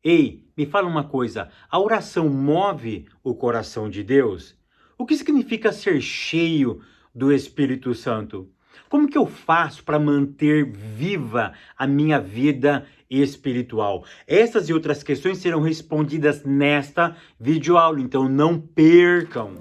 Ei, me fala uma coisa, a oração move o coração de Deus? O que significa ser cheio do Espírito Santo? Como que eu faço para manter viva a minha vida espiritual? Essas e outras questões serão respondidas nesta videoaula, então não percam!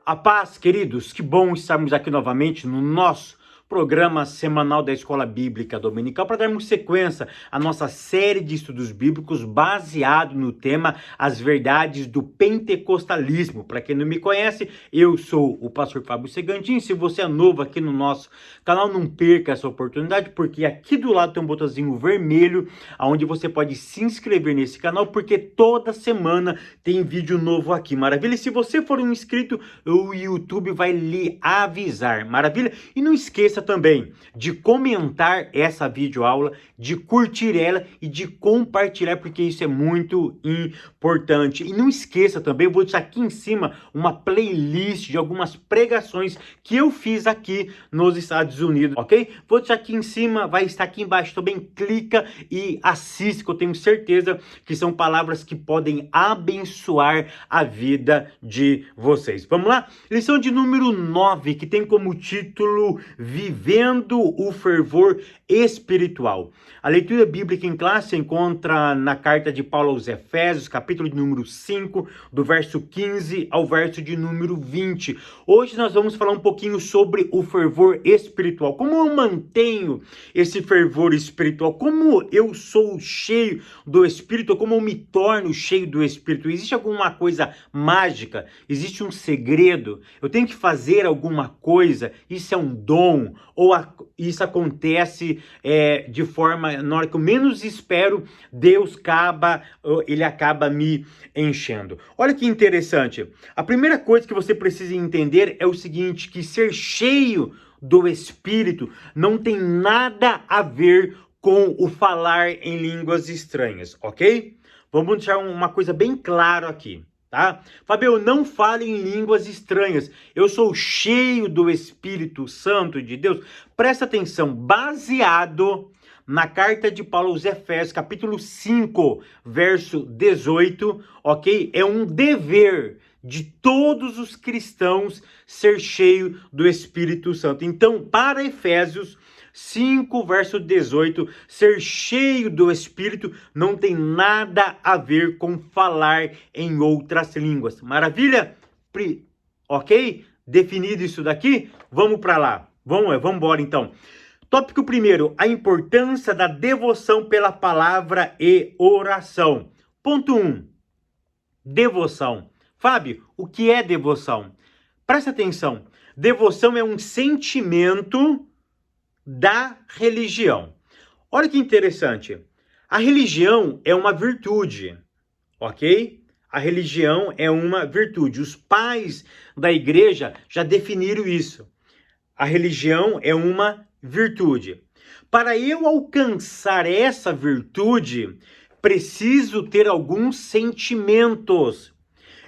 A paz, queridos, que bom estarmos aqui novamente no nosso programa semanal da Escola Bíblica Dominical para darmos sequência à nossa série de estudos bíblicos baseado no tema As Verdades do Pentecostalismo. Para quem não me conhece, eu sou o pastor Fábio Segantin. Se você é novo aqui no nosso canal, não perca essa oportunidade, porque aqui do lado tem um botãozinho vermelho, onde você pode se inscrever nesse canal, porque toda semana tem vídeo novo aqui, maravilha? E se você for um inscrito, o YouTube vai lhe avisar, maravilha? E não esqueça também de comentar essa videoaula, de curtir ela e de compartilhar, porque isso é muito importante. E não esqueça também, eu vou deixar aqui em cima uma playlist de algumas pregações que eu fiz aqui nos Estados Unidos, ok? Vou deixar aqui em cima, vai estar aqui embaixo também, clica e assiste, que eu tenho certeza que são palavras que podem abençoar a vida de vocês. Vamos lá? Lição de número 9, que tem como título Vivendo o Fervor Espiritual. A leitura bíblica em classe se encontra na carta de Paulo aos Efésios, capítulo de número 5, do verso 15 ao verso de número 20. Hoje nós vamos falar um pouquinho sobre o fervor espiritual. Como eu mantenho esse fervor espiritual? Como eu sou cheio do Espírito? Como eu me torno cheio do Espírito? Existe alguma coisa mágica? Existe um segredo? Eu tenho que fazer alguma coisa? Isso é um dom? Ou isso acontece de forma, na hora que eu menos espero, ele acaba me enchendo. Olha que interessante. A primeira coisa que você precisa entender é o seguinte, que ser cheio do Espírito não tem nada a ver com o falar em línguas estranhas, ok? Vamos deixar uma coisa bem clara aqui, tá? Fábio, eu não falo em línguas estranhas, eu sou cheio do Espírito Santo de Deus. Presta atenção, baseado na carta de Paulo aos Efésios, capítulo 5, verso 18, ok? É um dever de todos os cristãos ser cheio do Espírito Santo. Então, para Efésios 5, verso 18, ser cheio do Espírito não tem nada a ver com falar em outras línguas. Maravilha? Ok? Definido isso daqui? Vamos para lá. Vamos embora então. Tópico primeiro, a importância da devoção pela palavra e oração. Ponto 1, devoção. Fábio, o que é devoção? Presta atenção, devoção é um sentimento da religião. Olha que interessante, a religião é uma virtude, ok? A religião é uma virtude, os pais da igreja já definiram isso. A religião é uma virtude. Para eu alcançar essa virtude, preciso ter alguns sentimentos.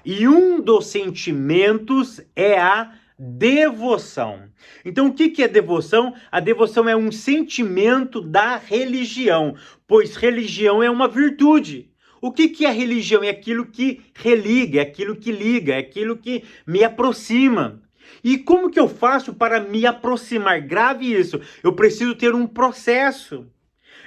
E um dos sentimentos é a devoção. Então, o que é devoção? A devoção é um sentimento da religião, pois religião é uma virtude. O que é religião? É aquilo que religa, é aquilo que liga, é aquilo que me aproxima. E como que eu faço para me aproximar? Grave isso, eu preciso ter um processo.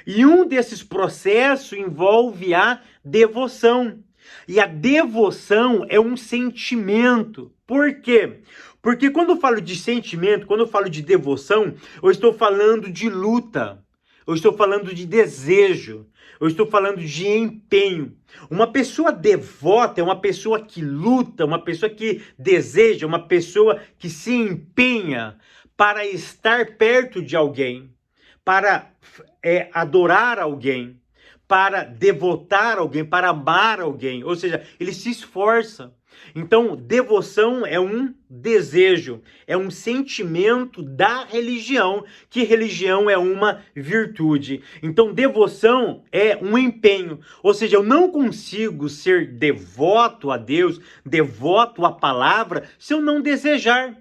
E um desses processos envolve a devoção. E a devoção é um sentimento. Por quê? Porque quando eu falo de sentimento, quando eu falo de devoção, eu estou falando de luta. Eu estou falando de desejo. Eu estou falando de empenho. Uma pessoa devota é uma pessoa que luta, uma pessoa que deseja, uma pessoa que se empenha para estar perto de alguém, para adorar alguém, para devotar alguém, para amar alguém. Ou seja, ele se esforça. Então, devoção é um desejo, é um sentimento da religião, que religião é uma virtude. Então, devoção é um empenho, ou seja, eu não consigo ser devoto a Deus, devoto à palavra, se eu não desejar.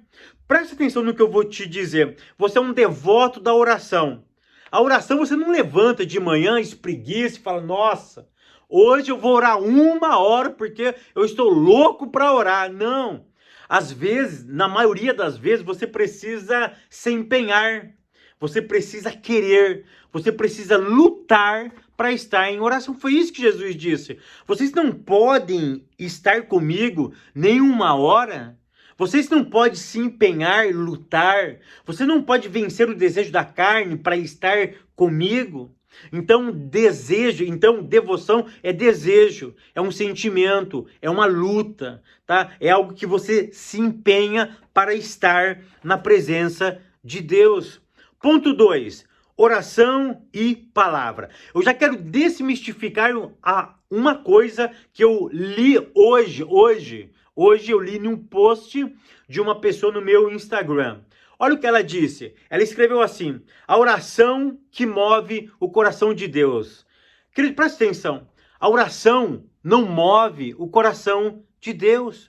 Preste atenção no que eu vou te dizer. Você é um devoto da oração. A oração você não levanta de manhã, espreguiça e fala, nossa, hoje eu vou orar 1 hora porque eu estou louco para orar. Não. Às vezes, na maioria das vezes, você precisa se empenhar. Você precisa querer. Você precisa lutar para estar em oração. Foi isso que Jesus disse. Vocês não podem estar comigo nem 1 hora. Vocês não podem se empenhar, lutar. Você não pode vencer o desejo da carne para estar comigo. Então, devoção é desejo, é um sentimento, é uma luta, tá? É algo que você se empenha para estar na presença de Deus. Ponto 2. Oração e palavra. Eu já quero desmistificar uma coisa que eu li hoje. Hoje eu li num post de uma pessoa no meu Instagram. Olha o que ela disse. Ela escreveu assim: a oração que move o coração de Deus. Querido, presta atenção. A oração não move o coração de Deus.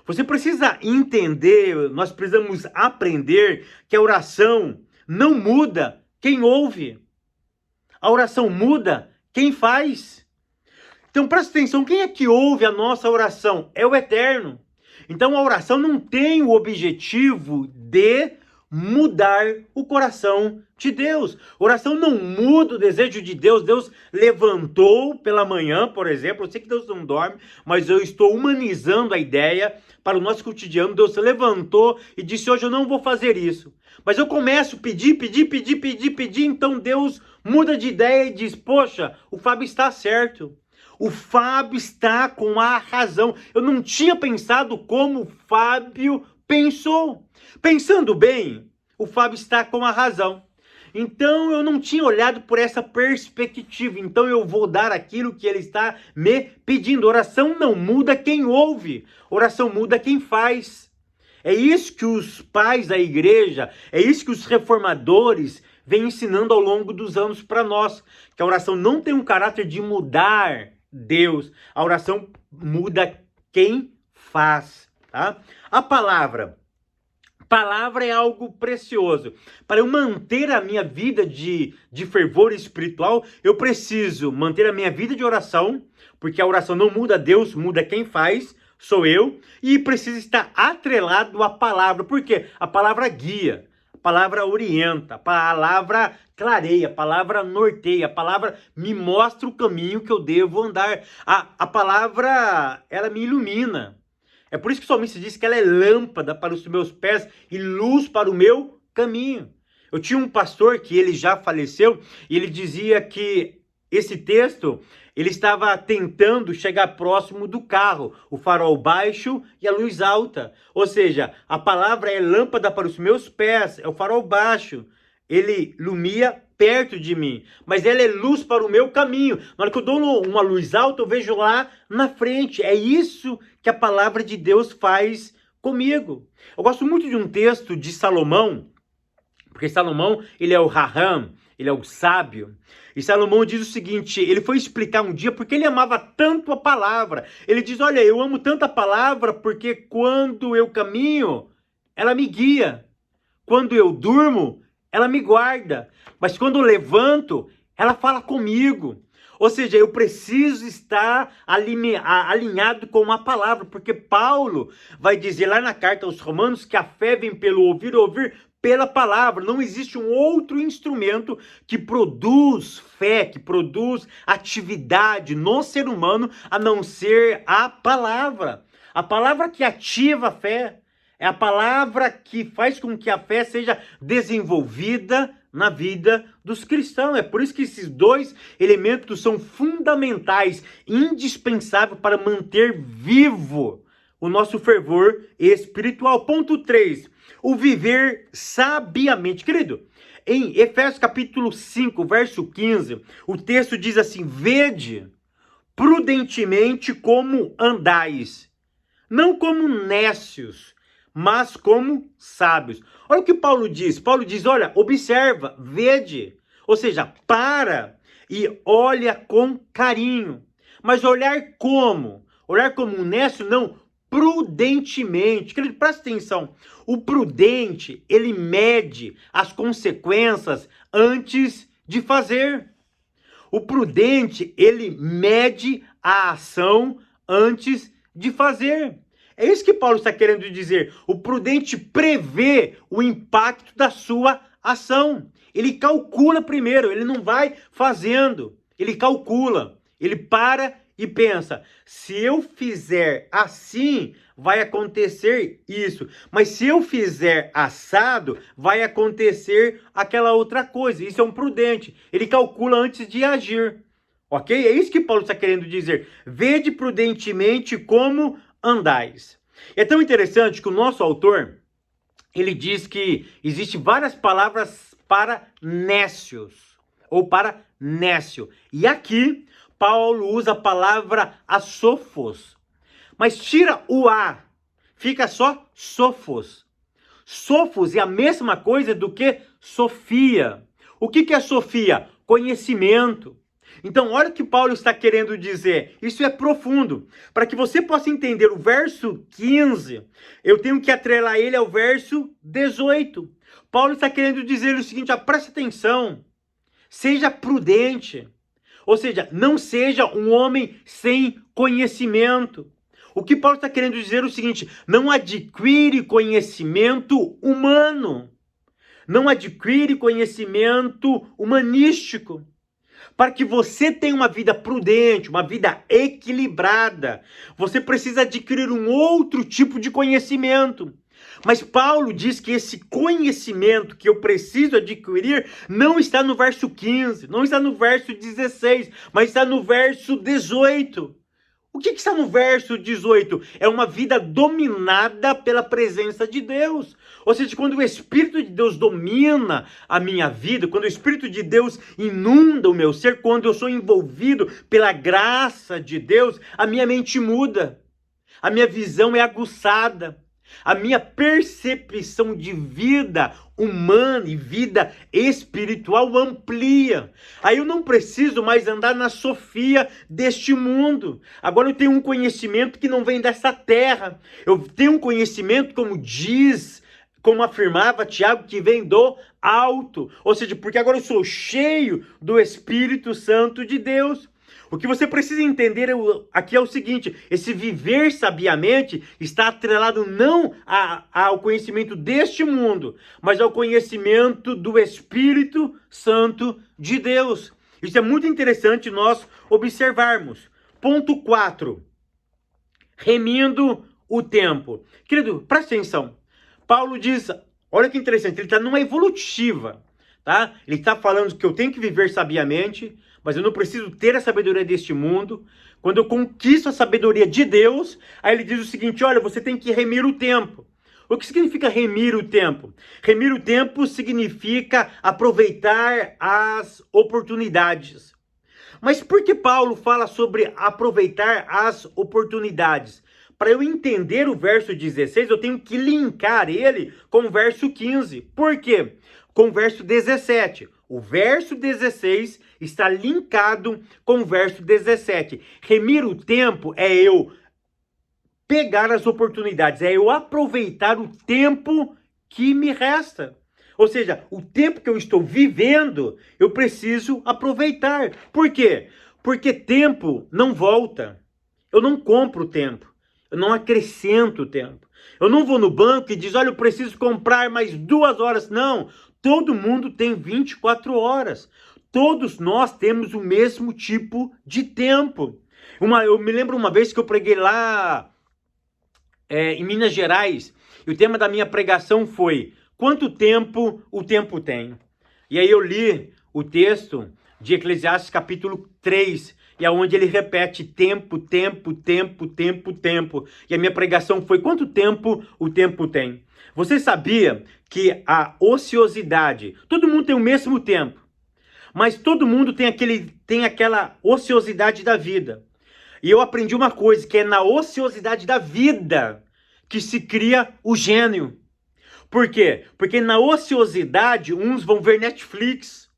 Você precisa entender, nós precisamos aprender que a oração não muda quem ouve. A oração muda quem faz. Então presta atenção, quem é que ouve a nossa oração? É o Eterno. Então a oração não tem o objetivo de mudar o coração de Deus. A oração não muda o desejo de Deus. Deus levantou pela manhã, por exemplo. Eu sei que Deus não dorme, mas eu estou humanizando a ideia para o nosso cotidiano. Deus se levantou e disse, hoje eu não vou fazer isso. Mas eu começo a pedir, então Deus muda de ideia e diz, poxa, o Fábio está certo. O Fábio está com a razão. Eu não tinha pensado como o Fábio pensou. Pensando bem, o Fábio está com a razão. Então eu não tinha olhado por essa perspectiva. Então eu vou dar aquilo que ele está me pedindo. Oração não muda quem ouve. Oração muda quem faz. É isso que os pais da igreja, é isso que os reformadores vêm ensinando ao longo dos anos para nós. Que a oração não tem um caráter de mudar Deus. A oração muda quem faz, tá? A palavra é algo precioso. Para eu manter a minha vida de fervor espiritual, eu preciso manter a minha vida de oração, porque a oração não muda Deus, muda quem faz, sou eu, e precisa estar atrelado à palavra, porque a palavra guia, a palavra orienta, a palavra clareia, a palavra norteia, a palavra me mostra o caminho que eu devo andar. A palavra, ela me ilumina. É por isso que o salmista diz que ela é lâmpada para os meus pés e luz para o meu caminho. Eu tinha um pastor que ele já faleceu e ele dizia que esse texto, ele estava tentando chegar próximo do carro, o farol baixo e a luz alta. Ou seja, a palavra é lâmpada para os meus pés, é o farol baixo. Ele ilumina perto de mim, mas ela é luz para o meu caminho. Na hora que eu dou uma luz alta, eu vejo lá na frente. É isso que a palavra de Deus faz comigo. Eu gosto muito de um texto de Salomão, porque Salomão, ele é o Raham, ele é o sábio. E Salomão diz o seguinte, ele foi explicar um dia porque ele amava tanto a palavra. Ele diz, olha, eu amo tanto a palavra porque quando eu caminho, ela me guia. Quando eu durmo, ela me guarda, mas quando eu levanto, ela fala comigo. Ou seja, eu preciso estar alinhado com a palavra, porque Paulo vai dizer lá na carta aos Romanos que a fé vem pelo ouvir pela palavra. Não existe um outro instrumento que produz fé, que produz atividade no ser humano, a não ser a palavra. A palavra que ativa a fé. É a palavra que faz com que a fé seja desenvolvida na vida dos cristãos. É por isso que esses dois elementos são fundamentais, indispensáveis para manter vivo o nosso fervor espiritual. Ponto 3. O viver sabiamente. Querido, em Efésios capítulo 5, verso 15, o texto diz assim, vede prudentemente como andais, não como nécios, mas como sábios. Olha o que Paulo diz. Paulo diz, olha, observa, vede. Ou seja, para e olha com carinho. Mas olhar como? Olhar como um nécio? Não, prudentemente. Querido, presta atenção. O prudente, ele mede as consequências antes de fazer. O prudente, ele mede a ação antes de fazer. É isso que Paulo está querendo dizer. O prudente prevê o impacto da sua ação. Ele calcula primeiro, ele não vai fazendo. Ele calcula, ele para e pensa, se eu fizer assim, vai acontecer isso. Mas se eu fizer assado, vai acontecer aquela outra coisa. Isso é um prudente. Ele calcula antes de agir. Ok? É isso que Paulo está querendo dizer. Vede prudentemente como andais. É tão interessante que o nosso autor, ele diz que existem várias palavras para nécios, ou para nécio. E aqui, Paulo usa a palavra asofos. Mas tira o A, fica só sofos. Sofos é a mesma coisa do que sofia. O que é sofia? Conhecimento. Então, olha o que Paulo está querendo dizer. Isso é profundo. Para que você possa entender o verso 15, eu tenho que atrelar ele ao verso 18. Paulo está querendo dizer o seguinte, presta atenção. Seja prudente. Ou seja, não seja um homem sem conhecimento. O que Paulo está querendo dizer é o seguinte, não adquire conhecimento humano. Não adquire conhecimento humanístico. Para que você tenha uma vida prudente, uma vida equilibrada, você precisa adquirir um outro tipo de conhecimento. Mas Paulo diz que esse conhecimento que eu preciso adquirir não está no verso 15, não está no verso 16, mas está no verso 18. O que está no verso 18? É uma vida dominada pela presença de Deus. Ou seja, quando o Espírito de Deus domina a minha vida, quando o Espírito de Deus inunda o meu ser, quando eu sou envolvido pela graça de Deus, a minha mente muda, a minha visão é aguçada, a minha percepção de vida humana e vida espiritual amplia. Aí eu não preciso mais andar na sofia deste mundo. Agora eu tenho um conhecimento que não vem dessa terra. Eu tenho um conhecimento, como afirmava Tiago, que vem do alto. Ou seja, porque agora eu sou cheio do Espírito Santo de Deus. O que você precisa entender aqui é o seguinte, esse viver sabiamente está atrelado não ao conhecimento deste mundo, mas ao conhecimento do Espírito Santo de Deus. Isso é muito interessante nós observarmos. Ponto 4. Remindo o tempo. Querido, presta atenção. Paulo diz, olha que interessante, ele está numa evolutiva, tá? Ele está falando que eu tenho que viver sabiamente, mas eu não preciso ter a sabedoria deste mundo. Quando eu conquisto a sabedoria de Deus, aí ele diz o seguinte, olha, você tem que remir o tempo. O que significa remir o tempo? Remir o tempo significa aproveitar as oportunidades. Mas por que Paulo fala sobre aproveitar as oportunidades? Para eu entender o verso 16, eu tenho que linkar ele com o verso 15. Por quê? Com o verso 17. O verso 16 está linkado com o verso 17. Remir o tempo é eu pegar as oportunidades, é eu aproveitar o tempo que me resta. Ou seja, o tempo que eu estou vivendo, eu preciso aproveitar. Por quê? Porque tempo não volta. Eu não compro tempo. Eu não acrescento tempo. Eu não vou no banco e diz, olha, eu preciso comprar mais 2 horas. Não, todo mundo tem 24 horas. Todos nós temos o mesmo tipo de tempo. Eu me lembro uma vez que eu preguei lá em Minas Gerais. E o tema da minha pregação foi, quanto tempo o tempo tem? E aí eu li o texto de Eclesiastes capítulo 3, e é onde ele repete tempo, tempo, tempo, tempo, tempo. E a minha pregação foi, quanto tempo o tempo tem? Você sabia que a ociosidade, todo mundo tem o mesmo tempo, mas todo mundo tem aquela ociosidade da vida. E eu aprendi uma coisa, que é na ociosidade da vida que se cria o gênio. Por quê? Porque na ociosidade, uns vão ver Netflix,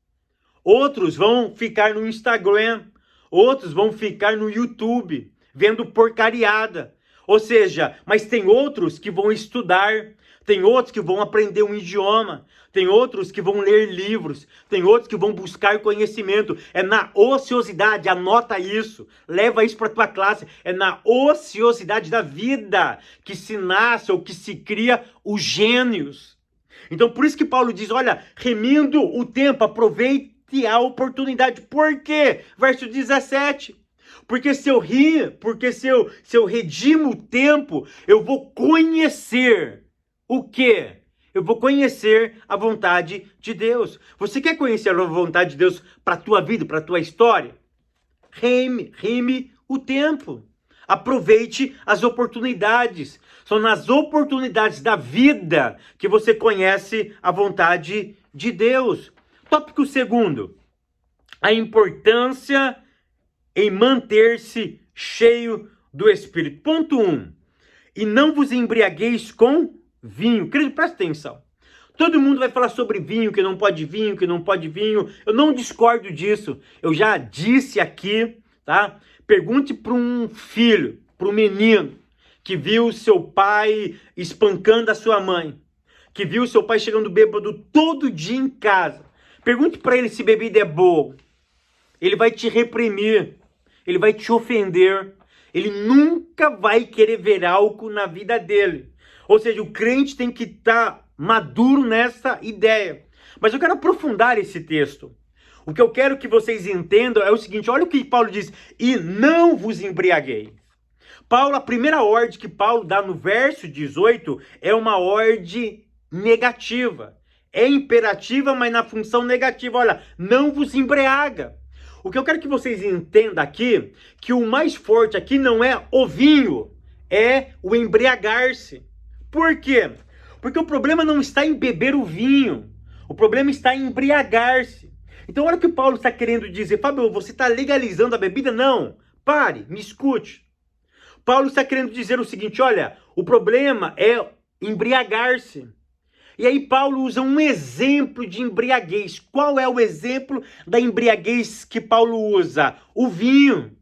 outros vão ficar no Instagram, outros vão ficar no YouTube, vendo porcariada. Ou seja, mas tem outros que vão estudar, tem outros que vão aprender um idioma, tem outros que vão ler livros, tem outros que vão buscar conhecimento. É na ociosidade, anota isso, leva isso para tua classe. É na ociosidade da vida que se nasce ou que se cria os gênios. Então por isso que Paulo diz, olha, remindo o tempo, aproveite a oportunidade. Por quê? Verso 17. Porque se eu redimo o tempo, eu vou conhecer o quê? Eu vou conhecer a vontade de Deus. Você quer conhecer a vontade de Deus para a tua vida, para a tua história? Reme o tempo. Aproveite as oportunidades. São nas oportunidades da vida que você conhece a vontade de Deus. Tópico segundo. A importância em manter-se cheio do Espírito. Ponto 1. E não vos embriagueis com vinho. Querido, presta atenção. Todo mundo vai falar sobre vinho, que não pode vinho, que não pode vinho. Eu não discordo disso. Eu já disse aqui, tá? Pergunte para um filho, para um menino, que viu seu pai espancando a sua mãe, que viu seu pai chegando bêbado todo dia em casa. Pergunte para ele se bebida é boa. Ele vai te reprimir, ele vai te ofender, ele nunca vai querer ver álcool na vida dele. Ou seja, o crente tem que estar maduro nessa ideia. Mas eu quero aprofundar esse texto. O que eu quero que vocês entendam é o seguinte, olha o que Paulo diz, e não vos embriagueis. Paulo, a primeira ordem que Paulo dá no verso 18 é uma ordem negativa. É imperativa, mas na função negativa. Olha, não vos embriaga. O que eu quero que vocês entendam aqui, que o mais forte aqui não é o vinho, é o embriagar-se. Por quê? Porque o problema não está em beber o vinho, o problema está em embriagar-se. Então olha o que o Paulo está querendo dizer. Fábio, você está legalizando a bebida? Não, pare, me escute. Paulo está querendo dizer o seguinte, olha, o problema é embriagar-se. E aí Paulo usa um exemplo de embriaguez. Qual é o exemplo da embriaguez que Paulo usa? O vinho.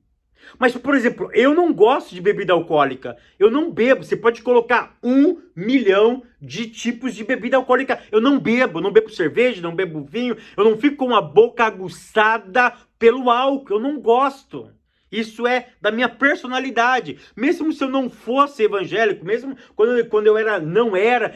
Mas, por exemplo, eu não gosto de bebida alcoólica. Eu não bebo. Você pode colocar 1 milhão de tipos de bebida alcoólica. Eu não bebo cerveja, não bebo vinho. Eu não fico com a boca aguçada pelo álcool. Eu não gosto. Isso é da minha personalidade. Mesmo se eu não fosse evangélico, mesmo quando eu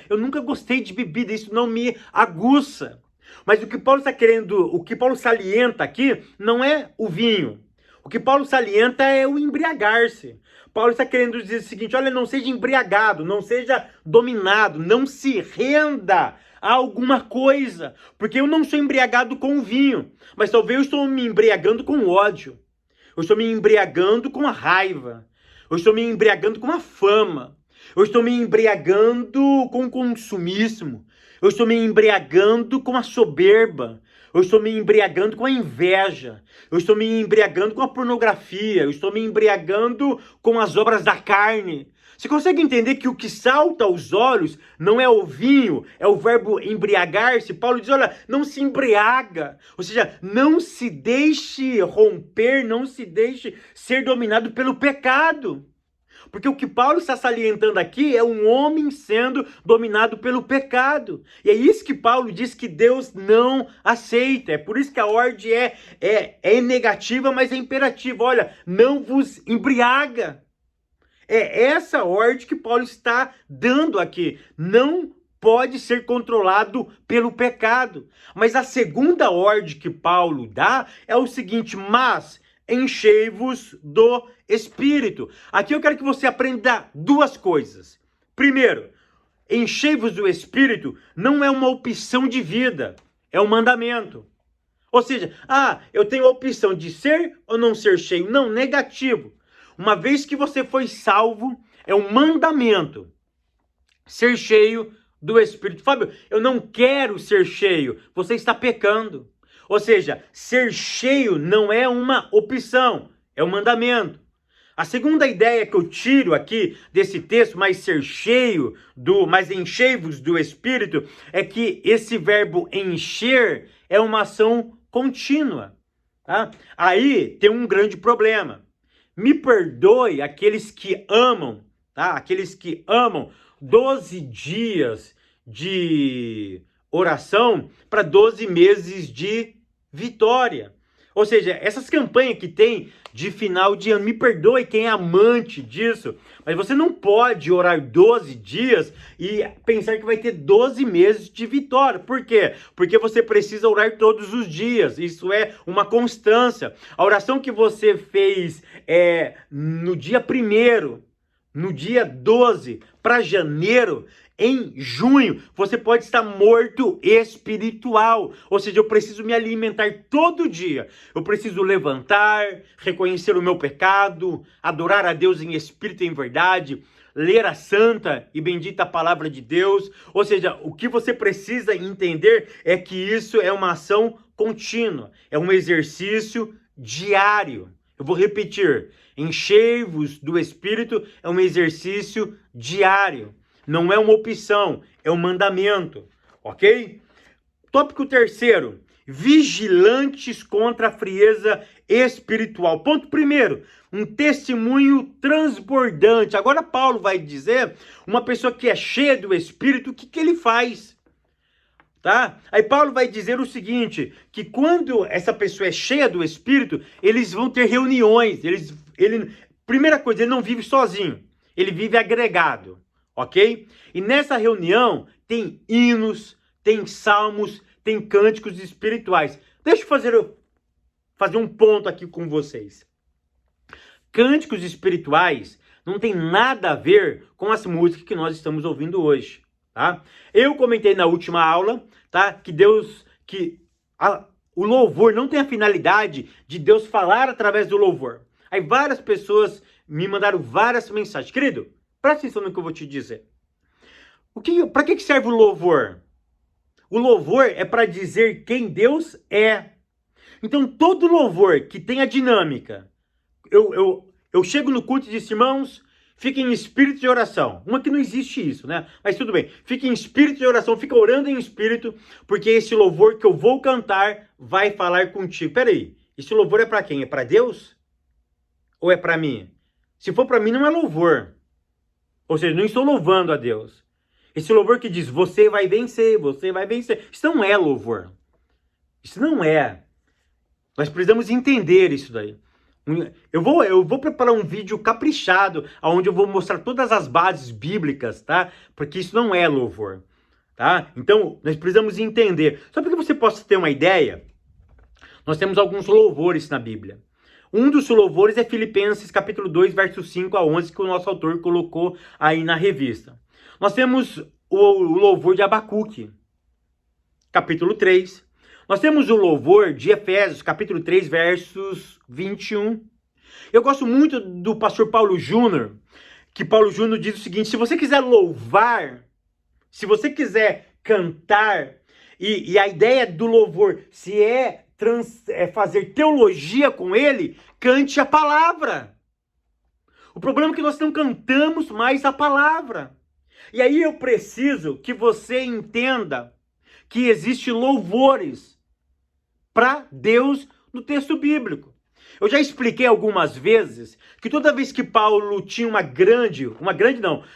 eu nunca gostei de bebida. Isso não me aguça. Mas o que Paulo está querendo, o que Paulo salienta aqui, não é o vinho. O que Paulo salienta é o embriagar-se. Paulo está querendo dizer o seguinte, olha, não seja embriagado, não seja dominado, não se renda a alguma coisa. Porque eu não sou embriagado com o vinho, mas talvez eu estou me embriagando com o ódio. Eu estou me embriagando com a raiva. Eu estou me embriagando com a fama. Eu estou me embriagando com o consumismo. Eu estou me embriagando com a soberba. Eu estou me embriagando com a inveja. Eu estou me embriagando com a pornografia. Eu estou me embriagando com as obras da carne. Você consegue entender que o que salta aos olhos não é o vinho, é o verbo embriagar-se? Paulo diz, olha, não se embriaga. Ou seja, não se deixe romper, não se deixe ser dominado pelo pecado. Porque o que Paulo está salientando aqui é um homem sendo dominado pelo pecado. E é isso que Paulo diz que Deus não aceita. É por isso que a ordem é negativa, mas é imperativa. Olha, não vos embriaga. É essa ordem que Paulo está dando aqui. Não pode ser controlado pelo pecado. Mas a segunda ordem que Paulo dá é o seguinte, mas enchei-vos do Espírito. Aqui eu quero que você aprenda duas coisas. Primeiro, enchei-vos do Espírito não é uma opção de vida, é um mandamento. Ou seja, eu tenho a opção de ser ou não ser cheio. Não, negativo. Uma vez que você foi salvo, é um mandamento. Ser cheio do Espírito. Fábio, eu não quero ser cheio. Você está pecando. Ou seja, ser cheio não é uma opção, é um mandamento. A segunda ideia que eu tiro aqui desse texto, mas enchei-vos do Espírito, é que esse verbo encher é uma ação contínua. Tá? Aí tem um grande problema. Me perdoe aqueles que amam tá? Aqueles que amam 12 dias de oração para 12 meses de vitória. Ou seja, essas campanhas que tem de final de ano, me perdoe quem é amante disso, mas você não pode orar 12 dias e pensar que vai ter 12 meses de vitória. Por quê? Porque você precisa orar todos os dias. Isso é uma constância. A oração que você fez no dia 1º, no dia 12 para janeiro, em junho, você pode estar morto espiritual. Ou seja, eu preciso me alimentar todo dia. Eu preciso levantar, reconhecer o meu pecado, adorar a Deus em espírito e em verdade, ler a santa e bendita palavra de Deus. Ou seja, o que você precisa entender é que isso é uma ação contínua, é um exercício diário. Eu vou repetir, enchei-vos do Espírito é um exercício diário. Não é uma opção, é um mandamento, ok? Tópico 3º, vigilantes contra a frieza espiritual. Ponto 1º, um testemunho transbordante. Agora Paulo vai dizer, uma pessoa que é cheia do Espírito, o que ele faz? Tá? Aí Paulo vai dizer o seguinte, que quando essa pessoa é cheia do Espírito, eles vão ter reuniões. Primeira coisa, ele não vive sozinho, ele vive agregado. Ok? E nessa reunião tem hinos, tem salmos, tem cânticos espirituais. Deixa eu fazer um ponto aqui com vocês. Cânticos espirituais não tem nada a ver com as músicas que nós estamos ouvindo hoje, tá? Eu comentei na última aula, tá? O louvor não tem a finalidade de Deus falar através do louvor. Aí várias pessoas me mandaram várias mensagens. Querido, presta atenção no que eu vou te dizer. Para que serve o louvor? O louvor é para dizer quem Deus é. Então, todo louvor que tenha dinâmica, eu chego no culto e disse, irmãos, fiquem em espírito de oração. Uma que não existe isso, né? Mas tudo bem. Fique em espírito de oração, fica orando em espírito, porque esse louvor que eu vou cantar vai falar contigo. Peraí, esse louvor é para quem? É para Deus? Ou é para mim? Se for para mim, não é louvor. Ou seja, não estou louvando a Deus. Esse louvor que diz, você vai vencer, você vai vencer. Isso não é louvor. Isso não é. Nós precisamos entender isso daí. Eu vou preparar um vídeo caprichado, onde eu vou mostrar todas as bases bíblicas, tá? Porque isso não é louvor, tá? Então, nós precisamos entender. Só para que você possa ter uma ideia, nós temos alguns louvores na Bíblia. Um dos louvores é Filipenses capítulo 2, versos 5 a 11, que o nosso autor colocou aí na revista. Nós temos o louvor de Abacuque, capítulo 3. Nós temos o louvor de Efésios, capítulo 3, versos 21. Eu gosto muito do pastor Paulo Júnior, que Paulo Júnior diz o seguinte, se você quiser louvar, se você quiser cantar, e a ideia do louvor, se é fazer teologia com ele, cante a palavra. O problema é que nós não cantamos mais a palavra. E aí eu preciso que você entenda que existem louvores para Deus no texto bíblico. Eu já expliquei algumas vezes que toda vez que Paulo tinha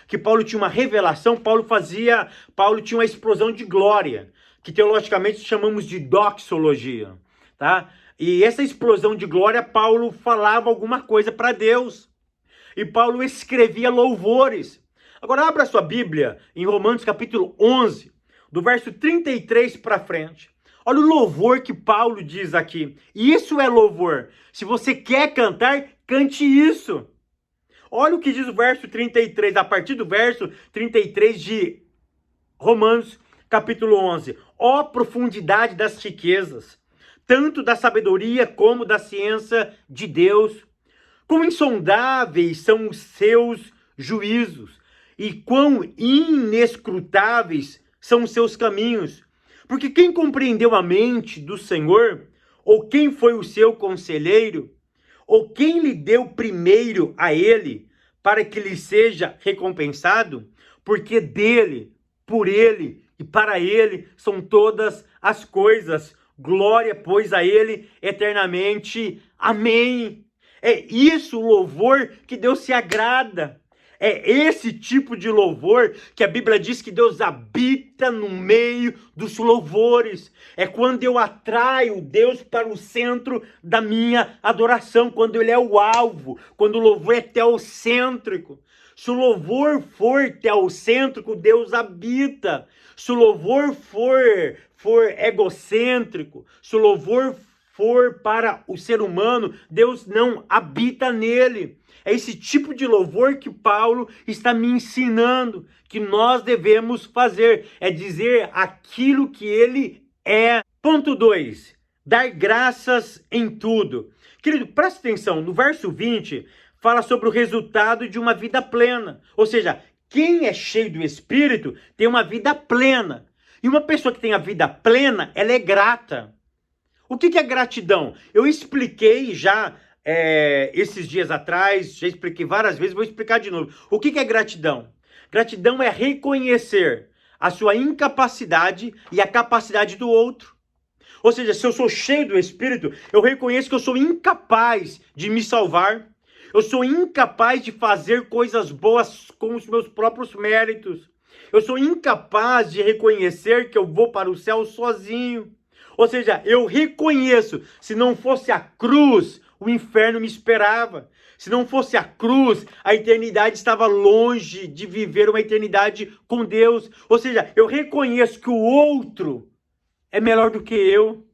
que Paulo tinha uma revelação, Paulo tinha uma explosão de glória, que teologicamente chamamos de doxologia, tá? E essa explosão de glória, Paulo falava alguma coisa para Deus. E Paulo escrevia louvores. Agora abra sua Bíblia em Romanos capítulo 11, do verso 33 para frente. Olha o louvor que Paulo diz aqui. Isso é louvor. Se você quer cantar, cante isso. Olha o que diz o verso 33, a partir do verso 33 de Romanos capítulo 11. Ó profundidade das riquezas, tanto da sabedoria como da ciência de Deus. Quão insondáveis são os seus juízos e quão inescrutáveis são os seus caminhos. Porque quem compreendeu a mente do Senhor, ou quem foi o seu conselheiro, ou quem lhe deu primeiro a ele, para que lhe seja recompensado? Porque dele, por ele e para ele são todas as coisas. Glória, pois, a ele eternamente. Amém. É isso o louvor que Deus se agrada. É esse tipo de louvor que a Bíblia diz que Deus habita no meio dos louvores. É quando eu atraio Deus para o centro da minha adoração, quando Ele é o alvo, quando o louvor é teocêntrico. Se o louvor for teocêntrico, Deus habita. Se o louvor for egocêntrico, se o louvor for para o ser humano, Deus não habita nele. É esse tipo de louvor que Paulo está me ensinando, que nós devemos fazer, é dizer aquilo que ele é. Ponto 2, dar graças em tudo. Querido, presta atenção, no verso 20, fala sobre o resultado de uma vida plena. Ou seja, quem é cheio do Espírito tem uma vida plena. E uma pessoa que tem a vida plena, ela é grata. O que é gratidão? Eu expliquei já esses dias atrás, já expliquei várias vezes, vou explicar de novo. O que é gratidão? Gratidão é reconhecer a sua incapacidade e a capacidade do outro. Ou seja, se eu sou cheio do Espírito, eu reconheço que eu sou incapaz de me salvar. Eu sou incapaz de fazer coisas boas com os meus próprios méritos. Eu sou incapaz de reconhecer que eu vou para o céu sozinho. Ou seja, eu reconheço, se não fosse a cruz, o inferno me esperava. Se não fosse a cruz, a eternidade estava longe de viver uma eternidade com Deus. Ou seja, eu reconheço que o outro é melhor do que eu.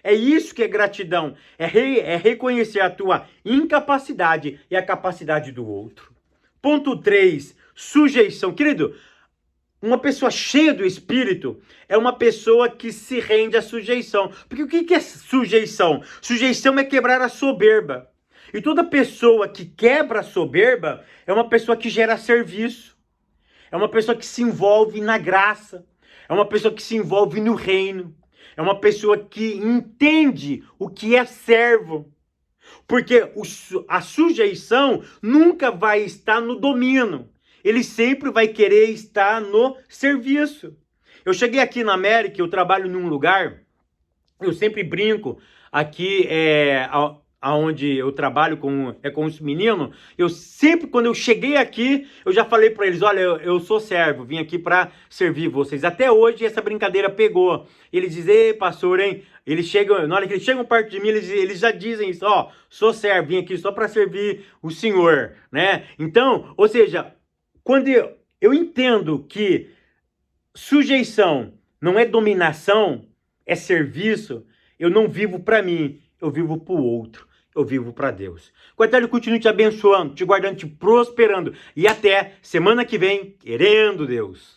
É isso que é gratidão. É reconhecer a tua incapacidade e a capacidade do outro. Ponto 3, sujeição. Querido, uma pessoa cheia do Espírito é uma pessoa que se rende à sujeição. Porque o que é sujeição? Sujeição é quebrar a soberba. E toda pessoa que quebra a soberba é uma pessoa que gera serviço. É uma pessoa que se envolve na graça. É uma pessoa que se envolve no reino. É uma pessoa que entende o que é servo. Porque a sujeição nunca vai estar no domínio. Ele sempre vai querer estar no serviço. Eu cheguei aqui na América, eu trabalho num lugar, eu sempre brinco, aqui aonde eu trabalho com os meninos, eu sempre, quando eu cheguei aqui, eu já falei para eles, olha, eu sou servo, vim aqui para servir vocês. Até hoje essa brincadeira pegou. Eles dizem, ei, pastor, hein? Eles chegam, na hora que eles chegam perto de mim, eles já dizem isso, ó, sou servo, vim aqui só para servir o Senhor, né? Então, ou seja, quando eu entendo que sujeição não é dominação, é serviço, eu não vivo para mim, eu vivo para o outro, eu vivo para Deus. Que o Eterno continue te abençoando, te guardando, te prosperando. E até semana que vem, querendo Deus.